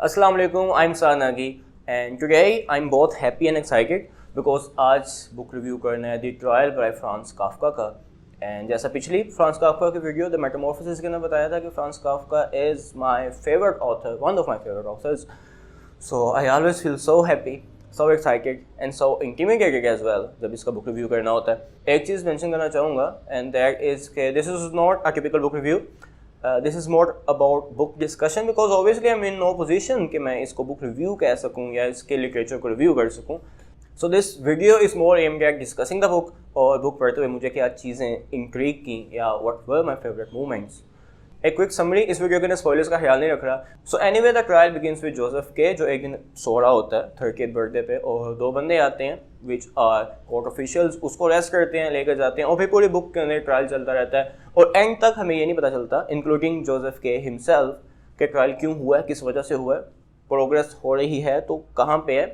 Assalamu alaikum, I'm Sanagi and today I'm both happy and excited because आज book review करना है the trial by Franz Kafka का। And जैसा पिछली Franz Kafka की video the metamorphosis के अंदर बताया था कि Franz Kafka is my favourite author, one of my favourite authors, so I always feel so happy, so excited and so intimidated as well जब इसका बुक रिव्यू करना होता है। एक चीज़ मेंशन करना चाहूँगा एंड दैट इज़ के this is not a typical book review, this is more about book discussion because obviously I am in no position कि मैं इसको बुक रिव्यू कह सकूँ या इसके लिटरेचर को रिव्यू कर सकूँ। So this video is more aimed at discussing the book और बुक पढ़ते हुए मुझे क्या चीज़ें इंट्रीग की या what were my favourite moments. एक क्विक समरी, इस वीडियो के अंदर स्पॉयलर्स का ख्याल नहीं रख रहा। So anyway the trial begins with Joseph के, जो एक दिन सो रहा होता है 30th बर्थडे पे और दो बंदे आते हैं विच आर कोर्ट ऑफिशियल्स, उसको अरेस्ट करते हैं, लेकर जाते हैं और फिर पूरी बुक के अंदर ट्रायल चलता रहता है और एंड तक हमें ये नहीं पता चलता इंक्लूडिंग जोसेफ के हिमसेल्फ कि ट्रायल क्यों हुआ है, किस वजह से हुआ है, प्रोग्रेस हो रही है तो कहाँ पे है।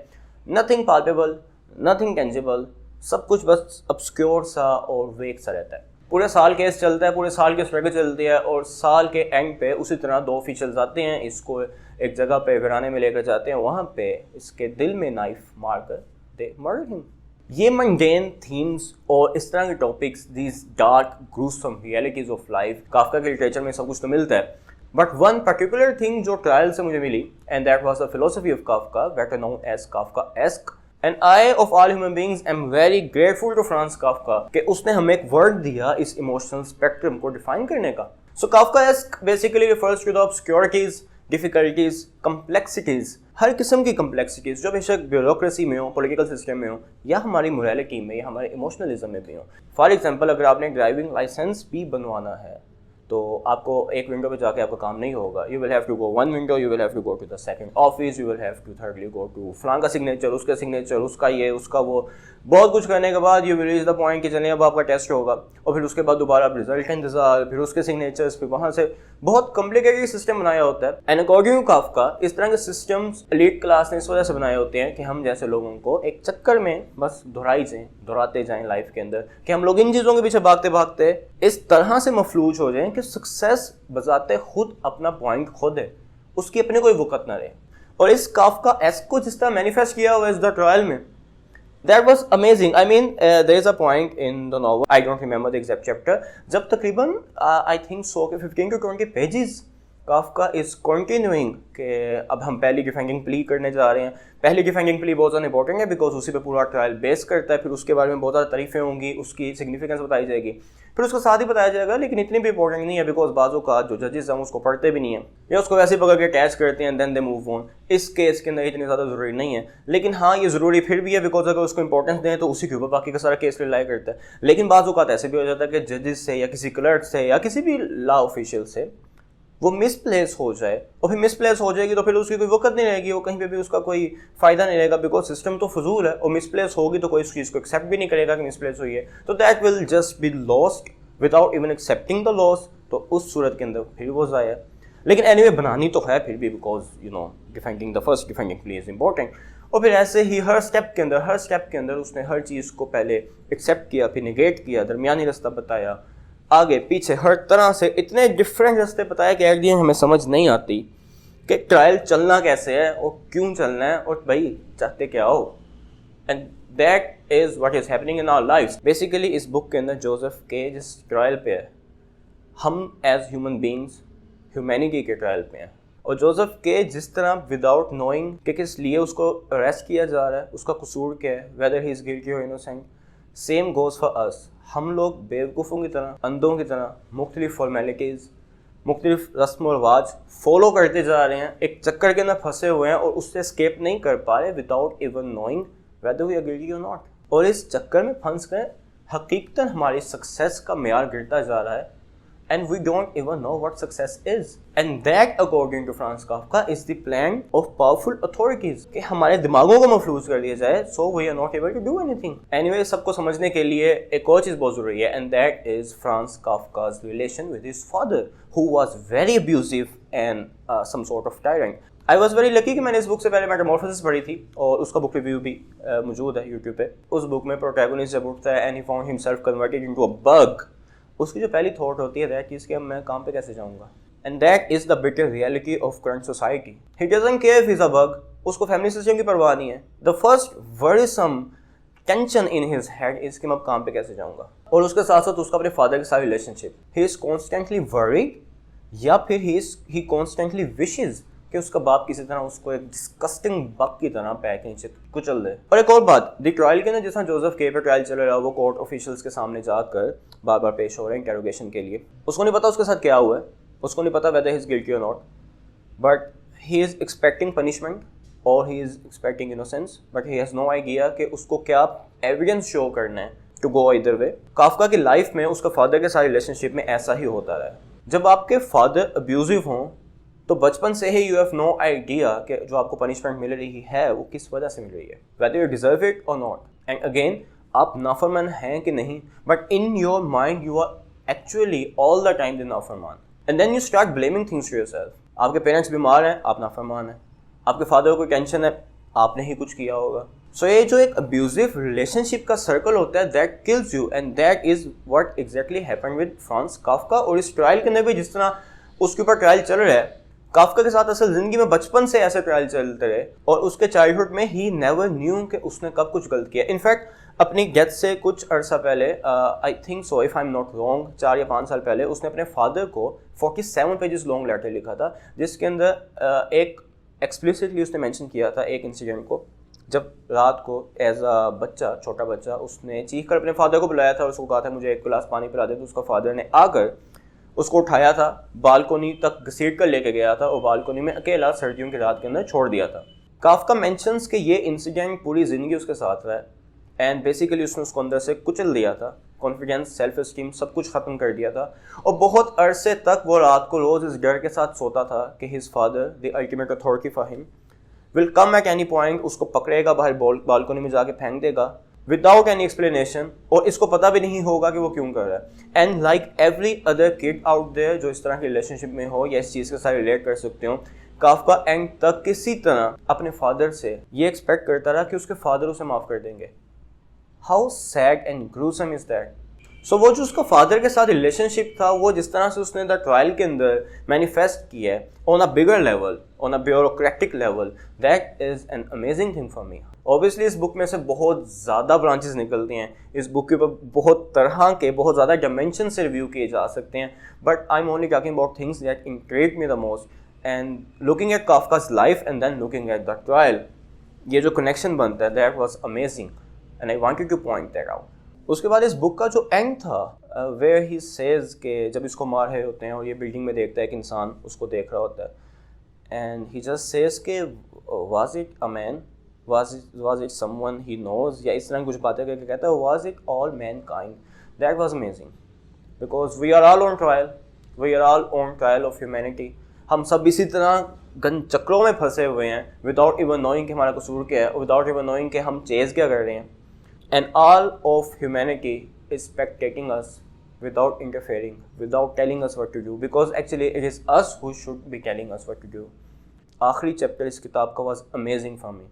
नथिंग पाल्पेबल, नथिंग टेंजिबल, सब कुछ बस ऑब्स्क्योर सा और वेग सा रहता है। पूरे साल केस चलता है, पूरे साल की स्ट्रगल चलती है और साल के एंड पे उसी तरह दो ऑफिशियल्स आते हैं, इसको एक जगह पे वीराने में लेकर जाते हैं, वहाँ पे इसके दिल में नाइफ मारकर दे मर्डर हिम। ये मंडेन थीम्स और इस तरह के topics, these dark gruesome realities of life, Kafka के लिटरेचर में सब कुछ तो मिलता है, बट वन पर्टिकुलर थिंग जो ट्रायल से मुझे मिली and that was the philosophy of Kafka, better known as Kafkaesque. And I of all human beings am very grateful to Franz Kafka कि उसने हमें एक वर्ड दिया इस इमोशनल स्पेक्ट्रम को डिफाइन करने का। So Kafkaesque basically refers to the obscurities, difficulties, complexities, हर किस्म की complexities जो बेशक ब्यूरोक्रेसी में हो, पॉलिटिकल सिस्टम में हो या हमारी मोरालिटी में या हमारे इमोशनलिज्म में भी हो। फॉर एग्जाम्पल अगर आपने ड्राइविंग लाइसेंस भी बनवाना है तो आपको एक विंडो पे जाके आपका काम नहीं होगा। You will have to go one window, you will have to go to the second office, you will have to thirdly go to फलां का सिग्नेचर, उसका सिग्नेचर, उसका ये, उसका वो, बहुत कुछ करने के बाद you will reach the point कि चलिए अब आपका टेस्ट होगा और फिर उसके बाद दोबारा रिजल्ट का इंतजार, फिर उसके सिग्नेचर्स, फिर वहाँ से बहुत कॉम्प्लिकेटेड सिस्टम बनाया होता है। एंड अकॉर्डिंग टू काफ्का इस तरह के सिस्टम्स एलीट क्लास ने इस वजह से बनाए होते हैं कि हम जैसे लोगों को एक चक्कर में बस दोहराते जाएं लाइफ के अंदर, कि हम लोग इन चीज़ों के पीछे भागते भागते इस तरह से मफलूज हो जाएं कि सक्सेस बजाते खुद अपना पॉइंट खुद है, उसकी अपने कोई वक़्त ना रहे। और इस काफ्काएस्क को जिस तरह मैनिफेस्ट किया हुआ इस द ट्रायल में, that was amazing. I mean, there is a point in the novel, I don't remember the exact chapter, जब तकरीबन I think so कि 15 to 20 pages Kafka is continuing कि अब हम पहली डिफेंडिंग प्ली करने जा रहे हैं। पहली डिफेंडिंग प्ली बहुत ज़्यादा इंपॉर्टेंट है बिकॉज उसी पे पूरा ट्रायल बेस करता है, फिर उसके बारे में बहुत ज़्यादा तारीफें होंगी, उसकी सिग्निफिकेंस बताई जाएगी, फिर उसका साथ ही बताया जाएगा, लेकिन इतनी भी इंपॉर्टेंट नहीं है बिकॉज बाजू का जो जजेस हैं उसको पढ़ते भी नहीं है या उसको वैसे पकड़ के कैच करते हैं देन दे मूव ऑन। इस केस के अंदर इतनी ज़्यादा ज़रूरी नहीं है, लेकिन हाँ ये ज़रूरी फिर भी है बिकॉज अगर उसको इंपॉर्टेंस दें तो उसी के ऊपर बाकी का सारा केस रिलाई करता है। लेकिन बाजू का ऐसे भी हो जाता है कि जजेस से या किसी क्लर्क से या किसी भी लॉ ऑफिशियल से वो मिसप्लेस हो जाए और फिर मिसप्लेस हो जाएगी तो फिर उसकी कोई वक़्त नहीं रहेगी, वो कहीं पे भी उसका कोई फ़ायदा नहीं रहेगा बिकॉज सिस्टम तो फजूल है और मिसप्लेस होगी तो कोई इस चीज़ को एक्सेप्ट भी नहीं करेगा कि मिसप्लेस हुई है, तो that will just be lost without even accepting the loss. तो उस सूरत के अंदर फिर वो ज़ाया। लेकिन एनीवे बनानी तो है फिर भी because you know defending the first defending play is important. और फिर ऐसे ही हर स्टेप के अंदर उसने हर चीज़ को पहले एक्सेप्ट किया, फिर निगेट किया, दरमियानी रास्ता बताया, आगे पीछे हर तरह से इतने डिफरेंट रास्ते बताया कि एट हमें समझ नहीं आती कि ट्रायल चलना कैसे है और क्यों चलना है और भाई चाहते क्या हो। And that is what is happening in our lives. Basically इस बुक के अंदर जोसेफ के जिस ट्रायल पे है, हम एज ह्यूमन बींग्स ह्यूमैनिटी के ट्रायल पे हैं और जोसेफ के जिस तरह विदाउट नोइंग कि किस लिए उसको अरेस्ट किया जा रहा है, उसका कसूर क्या है, वेदर ही इज़ गिल्टी और innocent, same goes for us. हम लोग बेवकूफ़ों की तरह, अंधों की तरह मुख्तलिफ फॉर्मेलिटीज़, मुख्तलिफ रस्म व रिवाज फॉलो करते जा रहे हैं, एक चक्कर के अंदर फंसे हुए हैं और उससे एस्केप नहीं कर पा रहे without even knowing whether we are guilty और नॉट। और इस चक्कर में फंस गए, हकीकतन हमारी सक्सेस का मेयार गिरता जा रहा है and we don't even know what success is, and that according to Franz Kafka is the plan of powerful authorities कि हमारे दिमागों को मफलूज कर दिया जाए so we are not able to do anything। Anyway सबको समझने के लिए एक और चीज़ बहुत ज़रूरी है and that is Franz Kafka's relation with his father who was very abusive and some sort of tyrant। I was very lucky कि मैंने इस बुक से पहले मेटामॉर्फोसिस पढ़ी थी और उसका बुक रिव्यू भी मौजूद है यूट्यूब पे। उस बुक में प्रोटैगनिस्ट जब उठता है and he found himself converted into a bug, उसकी जो पहली थॉट होती है दैट चीज़ कि अब मैं काम पे कैसे जाऊँगा, and that is the bitter reality of current society. He doesn't care if he's a bug, उसको फैमिली सिस्टम की परवाह नहीं है. The first worrisome tension in his head is कि मैं अब काम पे कैसे जाऊंगा, और उसके साथ साथ उसका अपने फादर के साथ relationship. He is constantly worried, या फिर he constantly wishes कि उसका बाप किसी तरह उसको एक डिस्कस्टिंग बग की तरह पैक नीचे कुचल दे. और एक और बात, द ट्रायल के अंदर जिस तरह जोसेफ के पे ट्रायल चल रहा है, वो कोर्ट ऑफिशियल्स के सामने जाकर बार बार पेश हो रहे हैं इंटेरोगेशन के लिए. उसको नहीं पता उसके साथ क्या हुआ है, उसको नहीं पता वेदर ही इज गिल्टी और not, but he is expecting punishment और he is expecting innocence, but he has no idea कि उसको क्या एविडेंस शो करना है टू गो इधर वे. काफका की लाइफ में उसका फादर के साथ रिलेशनशिप में ऐसा ही होता रहा है. जब आपके फादर अब्यूजिव हों तो बचपन से ही यू हैव नो आइडिया कि जो आपको पनिशमेंट मिल रही है वो किस वजह से मिल रही है, वेदर यू डिजर्व इट और नॉट. एंड अगेन, आप नाफरमान हैं कि नहीं, but in your mind you are actually all the time the नाफरमान. And then you start blaming things to yourself. आपके पेरेंट्स बीमार हैं, आप नाफरमान हैं. आपके फादर को टेंशन है, आपने ही कुछ किया होगा. सो ये जो एक अब्यूजिव रिलेशनशिप का सर्कल होता है, that kills you, and that is what exactly happened with Franz Kafka. और इस ट्रायल के अंदर भी जिस तरह उसके ऊपर ट्रायल चल रहा है, काफका के साथ असल जिंदगी में बचपन से ऐसे ट्रायल चलते रहे, और उसके चाइल्डहुड में ही नेवर न्यू कि उसने कब कुछ गलत किया. इनफैक्ट अपनी डेथ से कुछ अरसा पहले, I think so if I am not wrong, 4 या 5 साल पहले उसने अपने फादर को 47 पेजेस लॉन्ग लेटर लिखा था, जिसके अंदर एक एक्सप्लिसिटली उसने मेंशन किया था एक इंसिडेंट को, जब रात को एज अ बच्चा, छोटा बच्चा, उसने चीख कर अपने फादर को बुलाया था और उसको कहा था मुझे एक गिलास पानी पिला दे. तो उसका फादर ने आकर उसको उठाया था, बालकोनी तक घसीट कर लेके गया था और बालकोनी में अकेला सर्दियों की रात के अंदर छोड़ दिया था. काफका मेंशंस कि ये इंसिडेंट पूरी ज़िंदगी उसके साथ रहा है, एंड बेसिकली उसने उसको अंदर से कुचल दिया था. कॉन्फिडेंस, सेल्फ एस्टीम, सब कुछ ख़त्म कर दिया था. और बहुत अरसे तक वो रात को रोज़ इस डर के साथ सोता था कि his father, the ultimate authority for him, will come at any point, उसको पकड़ेगा, बाहर बालकोनी में जाके फेंक देगा विदाउट एनी एक्सप्लेनेशन, और इसको पता भी नहीं होगा कि वो क्यों कर रहा है. And like every other kid out there जो इस तरह की रिलेशनशिप में हो या इस चीज़ के साथ रिलेट कर सकते हो, काफका एंड तक किसी तरह अपने फादर से ये एक्सपेक्ट करता रहा कि उसके फादर उसे माफ़ कर देंगे. How sad and gruesome is that. So वो जो उसका फादर के साथ रिलेशनशिप था, वो जिस तरह से उसने द ट्रायल के अंदर मैनिफेस्ट किया है on a bigger level, on a bureaucratic level, that is an amazing thing for me. Obviously इस बुक में से बहुत ज़्यादा ब्रांचेस निकलती हैं. इस बुक के ऊपर बहुत तरह के, बहुत ज़्यादा डायमेंशन से रिव्यू किए जा सकते हैं, but I am only talking about things that intrigued me the most. And looking at Kafka's life and then looking at the trial, ये जो कनेक्शन बनता है, that was amazing and I wanted to point that out. उसके बाद इस book का जो and था, वेयर ही सेज के जब इसको मार रहे होते हैं और ये बिल्डिंग में देखता है कि इंसान उसको देख रहा होता है, एंड ही जस्ट सेज के was it a man, was it someone he knows, या इस तरह कुछ बातें करके कहता है was it all mankind. That was amazing because we are all on trial of humanity. हम सब इसी तरह गन चक्रों में फंसे हुए हैं विदाउट इवन नोइंग कि हमारा कसूर क्या है, विदाउट इवन नोइंग कि हम चेज़ क्या कर रहे हैं. And all of humanity is spectating us without interfering, without telling us what to do, because actually it is us who should be telling us what to do. आखिरी chapter इस किताब का was amazing for me.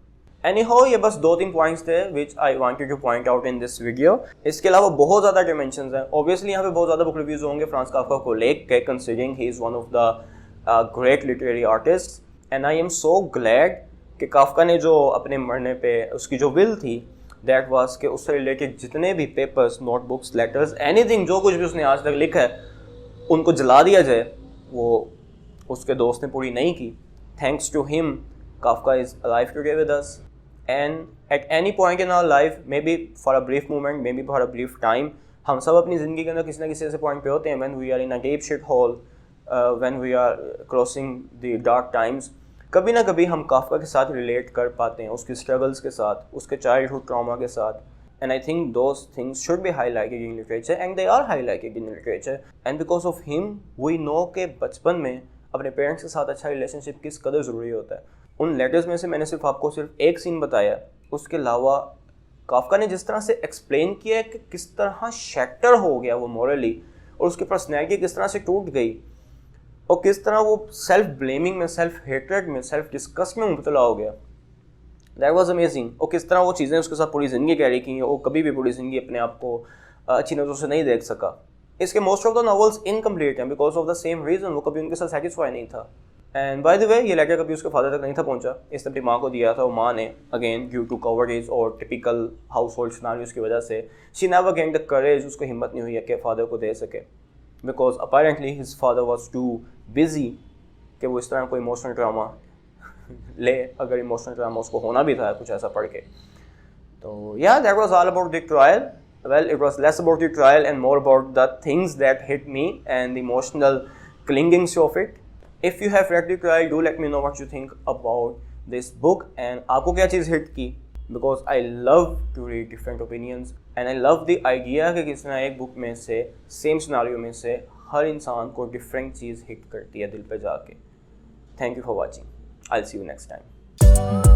Anyhow, ये बस 2-3 points थे which I wanted to point out in this video. इसके अलावा बहुत ज़्यादा dimensions हैं. Obviously यहाँ पे बहुत ज़्यादा बुक रिव्यूज़ होंगे फ्रांस काफका को लेके, considering he is one of the great literary artists, and I am so glad कि काफका ने जो अपने मरने पे उसकी जो will थी, that was कि उससे रिलेटेड जितने भी पेपर्स, नोटबुक्स, लेटर्स, एनीथिंग, जो कुछ भी उसने आज तक लिखा है, उनको जला दिया जाए. वो उसके दोस्त ने पूरी नहीं की. Thanks to him, Kafka is alive today with us. And at any point in our life, maybe for a brief moment, maybe for a brief time, हम सब अपनी ज़िंदगी के अंदर किसी ना किसी ऐसे पॉइंट पे होते हैं when we are in a deep shit hole, when we are crossing the dark times. कभी ना कभी हम काफका के साथ रिलेट कर पाते हैं, उसकी स्ट्रगल्स के साथ, उसके चाइल्डहुड ट्रॉमा के साथ. And I think those things should be highlighted in literature, and they are highlighted in literature. And because of him, we know कि बचपन में अपने पेरेंट्स के साथ अच्छा रिलेशनशिप किस कदर ज़रूरी होता है. उन लेटर्स में से मैंने सिर्फ आपको सिर्फ एक सीन बताया, उसके अलावा काफका ने जिस तरह से एक्सप्लेन किया है कि किस तरह शैटर हो गया वो मॉरली, और उसकी पर्सनैलिटी किस तरह से टूट गई, और किस तरह वो सेल्फ ब्लेमिंग में, सेल्फ हेट्रेड में, सेल्फ डिस्कस्ट में मुब्तला हो गया. That was amazing. और किस तरह वो चीज़ें उसके साथ पूरी ज़िंदगी कैरी की, वो कभी भी पूरी ज़िंदगी अपने आप को अच्छी नज़रों से नहीं देख सका. इसके most of the novels incomplete हैं because of the same reason, वो कभी उनके साथ सेटिस्फाई नहीं था. एंड बाय द वे ये लेटर कभी उसके फादर तक नहीं था पहुंचा, इसने अपनी माँ को दिया था. वो माँ ने अगेन ड्यू टू कवरेज और टिपिकल हाउस होल्ड सिनारियोज़ की वजह से she never gain the courage, उसको हिम्मत नहीं हुई है कि फादर को दे सके, because apparently his father was too busy कि वो इस तरह कोई इमोशनल ड्रामा ले, अगर इमोशनल ड्रामा उसको होना भी था कुछ ऐसा पढ़ के. तो या that was all about the trial. Well, it was less about the trial and more about the things that hit me and the emotional clingings of it. If you have read the trial, do let me know what you think about this book and आपको क्या चीज़ hit की, because I love to read different opinions and I love the idea कि किसी ना एक book में से same scenario में से हर इंसान को different चीज़ hit करती है दिल पे जाके. Thank you for watching. I'll see you next time.